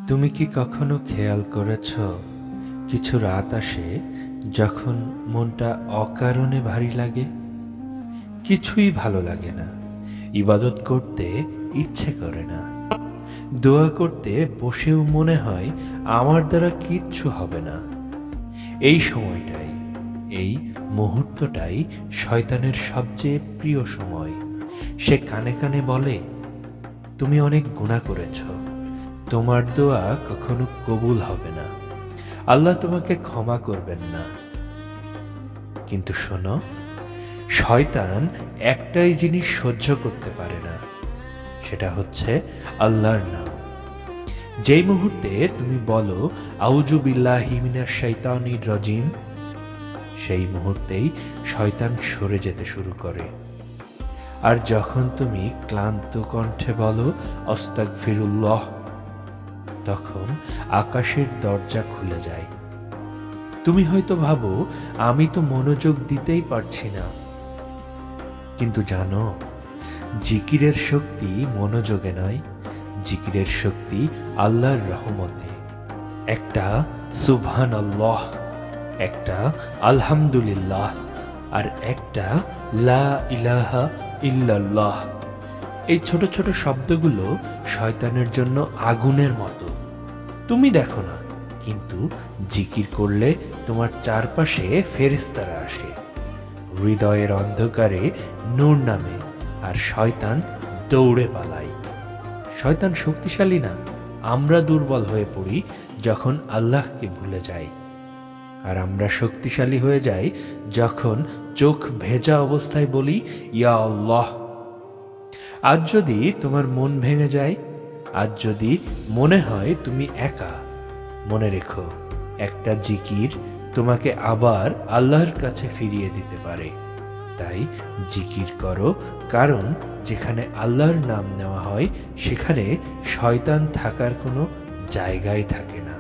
তুমি কি কখনো খেয়াল করেছ কিছু রাত আসে যখন মনটা অকারণে ভারী লাগে, কিছুই ভালো লাগে না, ইবাদত করতে ইচ্ছে করে না, দোয়া করতে বসেও মনে হয় আমার দ্বারা কিচ্ছু হবে না। এই সময়টাই, এই মুহূর্তটাই শয়তানের সবচেয়ে প্রিয় সময়। সে কানে কানে বলে, তুমি অনেক গুনাহ করেছ, তোমার দোয়া কখনো কবুল হবে না, আল্লাহ তোমাকে ক্ষমা করবেন না। কিন্তু শোনো, শয়তান একটাই জিনিস সহ্য করতে পারে না, সেটা হচ্ছে আল্লাহর নাম। যেই মুহূর্তে তুমি বলো আউযু বিল্লাহি মিনাশ শাইতানির রাজিম, সেই মুহূর্তেই শয়তান সরে যেতে শুরু করে। আর যখন তুমি ক্লান্ত কণ্ঠে বলো আস্তাগফিরুল্লাহ, তখন আকাশের দরজা খুলে যায়। তুমি হয়তো ভাবো আমি তো মনোযোগ দিতেই পারছি না, কিন্তু জানো, জিকিরের শক্তি মনোযোগে নয়, জিকিরের শক্তি আল্লাহর রহমতে। একটা সুবহানাল্লাহ, একটা আলহামদুলিল্লাহ, আর একটা লা ইলাহা ইল্লাল্লাহ। এই ছোট ছোট শব্দগুলো শয়তানের জন্য আগুনের মতো। তুমি দেখো না, কিন্তু জিকির করলে তোমার চারপাশে ফেরেশতারা আসে, হৃদয়ের অন্ধকারে নূর নামে, আর শয়তান দৌড়ে পালায়। শয়তান শক্তিশালী না, আমরা দুর্বল হয়ে পড়ি যখন আল্লাহকে ভুলে যাই। আর আমরা শক্তিশালী হয়ে যাই যখন চোখ ভেজা অবস্থায় বলি ইয়া আল্লাহ। আজ যদি তোমার মন ভেঙে যায়, আজ যদি মনে হয় তুমি একা, মনে রেখো, একটা জিকির তোমাকে আবার আল্লাহর কাছে ফিরিয়ে দিতে পারে। তাই জিকির করো, কারণ যেখানে আল্লাহর নাম নেওয়া হয় সেখানে শয়তান থাকার কোনো জায়গাই থাকে না।